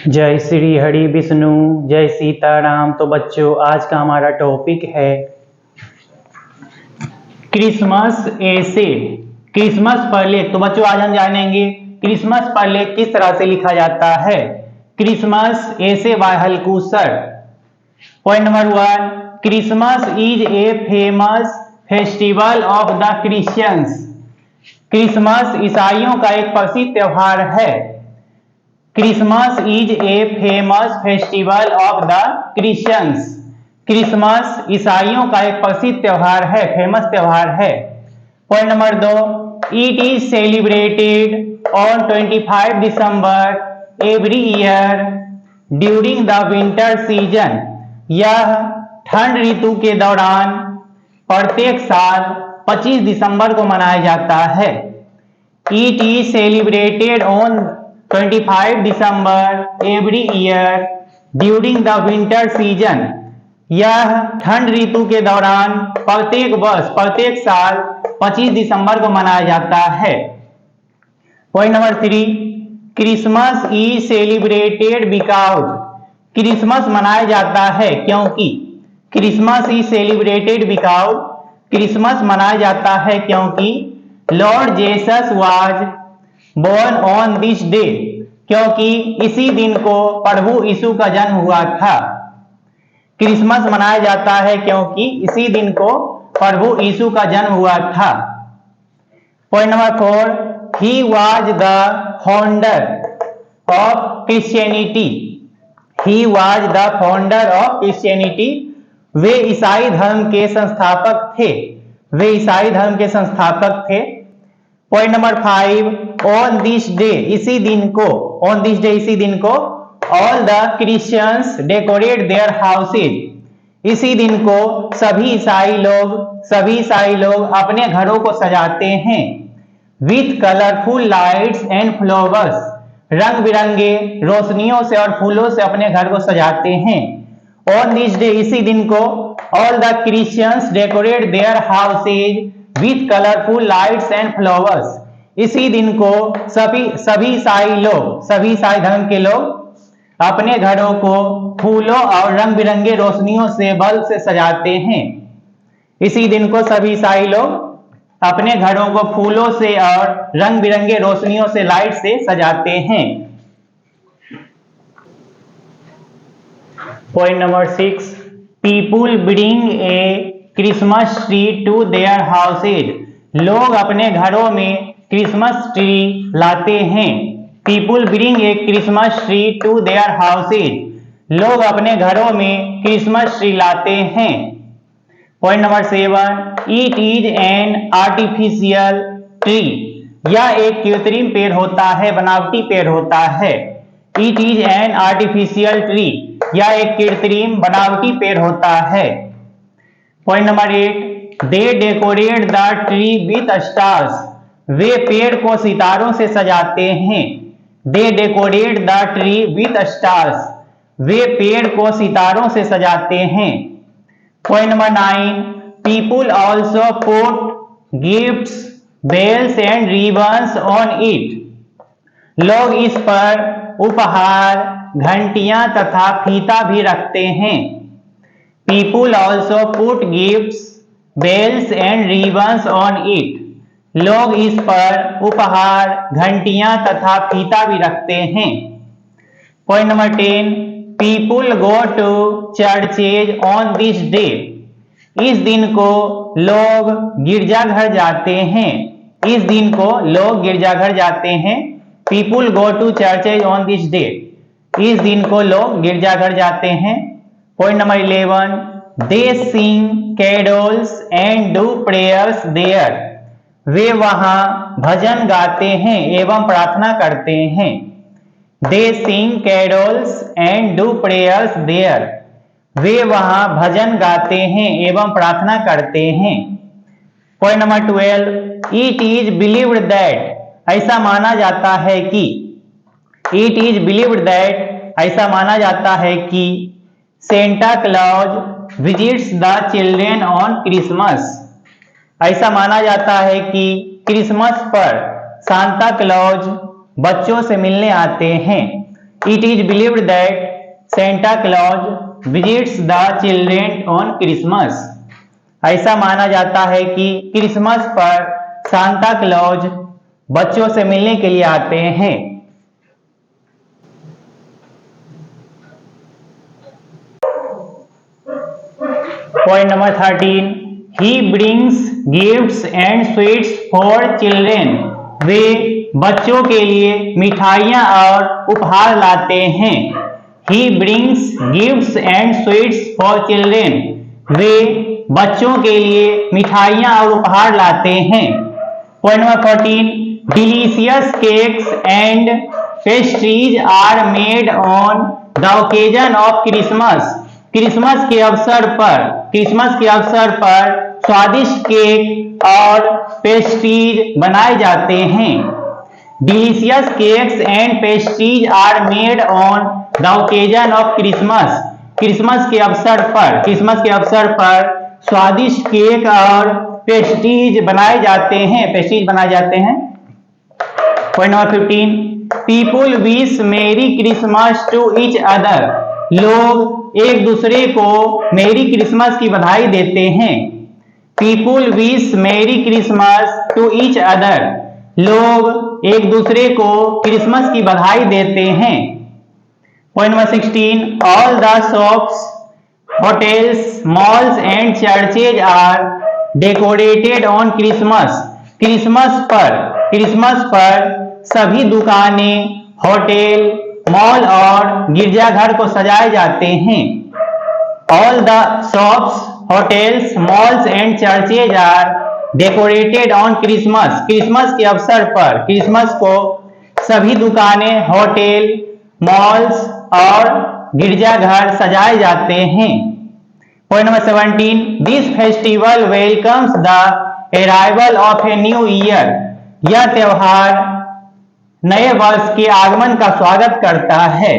जय श्री हरि विष्णु, जय सीताराम। तो बच्चों, आज का हमारा टॉपिक है क्रिसमस ऐसे। क्रिसमस पर लेख। तो बच्चों, आज हम जानेंगे क्रिसमस पर लेख किस तरह से लिखा जाता है। क्रिसमस ऐसे बाय हलकुसर। Point number 1, Christmas is a famous festival of the Christians. Christmas ईसाइयों का एक प्रसिद्ध त्योहार है। Christmas is a famous festival of the Christians. Christmas ईसाइयों का एक प्रसिद्ध त्योहार है, फेमस त्योहार है। Point number 2, it is celebrated on 25 December every year during the winter season. यह ठंड ऋतु के दौरान प्रत्येक साल 25 दिसंबर को मनाया जाता है। It is celebrated on 25 December every year during the winter season. यह ठंड ऋतु के दौरान प्रत्येक वर्ष, प्रत्येक साल 25 दिसंबर को मनाया जाता है। Point number 3, Christmas is celebrated because. Christmas मनाया जाता है क्योंकि। Christmas is celebrated because. Christmas मनाया जाता है क्योंकि Lord Jesus was born on this day. क्योंकि इसी दिन को प्रभु यीशु का जन्म हुआ था। क्रिसमस मनाया जाता है क्योंकि इसी दिन को प्रभु यीशु का जन्म हुआ था। Point number 4, he was the founder of Christianity. He was the founder of Christianity. वे ईसाई धर्म के संस्थापक थे। वे ईसाई धर्म के संस्थापक थे। Point number 5, on this day, इसी दिन को, ऑन दिस डे, इसी दिन को, all the Christians decorate their houses. इसी दिन को सभी ईसाई लोग अपने घरों को सजाते हैं। With colourful lights and flowers. रंग बिरंगे रोशनियों से और फूलों से अपने घर को सजाते हैं। ऑन दिस डे, इसी दिन को, all the Christians decorate their houses with colourful lights and flowers. इसी दिन को सभी ईसाई धर्म के लोग अपने घरों को फूलों और रंग बिरंगे रोशनियों से, बल्ब से सजाते हैं। इसी दिन को सभी ईसाई लोग अपने घरों को फूलों से और रंग बिरंगे रोशनियों से, लाइट से सजाते हैं। Point number 6, people bring a Christmas tree to their houses. लोग अपने घरों में क्रिसमस ट्री लाते हैं। People bring a Christmas tree to their houses. लोग अपने घरों में क्रिसमस ट्री लाते हैं। Point number 7, it is an artificial tree. यह एक कृत्रिम पेड़ होता है, बनावटी पेड़ होता है। It is an artificial tree. यह एक कृत्रिम बनावटी पेड़ होता है। Point number 8, they decorate the tree with stars. वे पेड़ को सितारों से सजाते हैं। They decorate the tree with stars. वे पेड़ को सितारों से सजाते हैं। Point number 9, people also put gifts, bells and ribbons on it. लोग इस पर उपहार, घंटियां तथा फीता भी रखते हैं। People also put gifts, bells and ribbons on it. लोग इस पर उपहार, घंटियां तथा फीता भी रखते हैं। Point number 10, people go to churches on this day. इस दिन को लोग गिरजाघर जाते हैं। इस दिन को लोग गिरजाघर जाते हैं। People go to churches on this day. इस दिन को लोग गिरजाघर जाते हैं। Point number 11, they sing carols and do prayers there. वे वहां भजन गाते हैं एवं प्रार्थना करते हैं। They sing carols and do prayers there. वे वहां भजन गाते हैं एवं प्रार्थना करते हैं। Point number 12, it is believed that. ऐसा माना जाता है कि। इट इज बिलीव्ड दैट, ऐसा माना जाता है कि Santa Claus visits the children on Christmas. ऐसा माना जाता है कि क्रिसमस पर सांता क्लॉज बच्चों से मिलने आते हैं। It is believed that Santa Claus visits the children on Christmas. ऐसा माना जाता है कि क्रिसमस पर सांता क्लॉज बच्चों से मिलने के लिए आते हैं। Point number 13, he brings gifts and sweets for children. वे बच्चों के लिए मिठाइयाँ और उपहार लाते हैं। He brings gifts and sweets for children. वे बच्चों के लिए मिठाइयाँ और उपहार लाते हैं। Point number 14, delicious cakes and pastries are made on the occasion of Christmas. Christmas के अवसर पर स्वादिष्ट केक और पेस्ट्रीज बनाए जाते हैं। Delicious cakes and pastries are made on the occasion of Christmas. Christmas के अवसर पर स्वादिष्ट केक और पेस्ट्रीज बनाए जाते हैं। Point number 15, people wish merry Christmas to each other. लोग एक दूसरे को मेरी क्रिसमस की बधाई देते हैं। People wish merry Christmas to each other. लोग एक दूसरे को क्रिसमस की बधाई देते हैं। Point number 16, all the shops, hotels, malls and churches are decorated on Christmas. Christmas पर सभी दुकानें, होटल, मॉल और गिरजाघर को सजाए जाते हैं। All the shops, hotels, malls and churches are decorated on Christmas. Christmas के अवसर पर क्रिसमस को सभी दुकानें, होटल, मॉल्स और गिरजाघर सजाए जाते हैं। Point number 17, this festival welcomes the arrival of a new year. यह त्योहार नए वर्ष के आगमन का स्वागत करता है।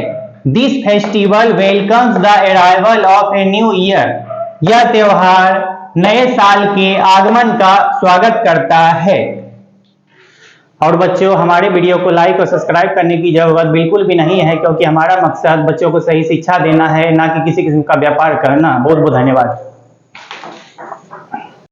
This festival welcomes the arrival of a new year. यह त्योहार नए साल के आगमन का स्वागत करता है। और बच्चों, हमारे वीडियो को लाइक और सब्सक्राइब करने की जरूरत बिल्कुल भी नहीं है, क्योंकि हमारा मकसद बच्चों को सही शिक्षा देना है, ना कि किसी किस्म का व्यापार करना। बहुत बहुत धन्यवाद।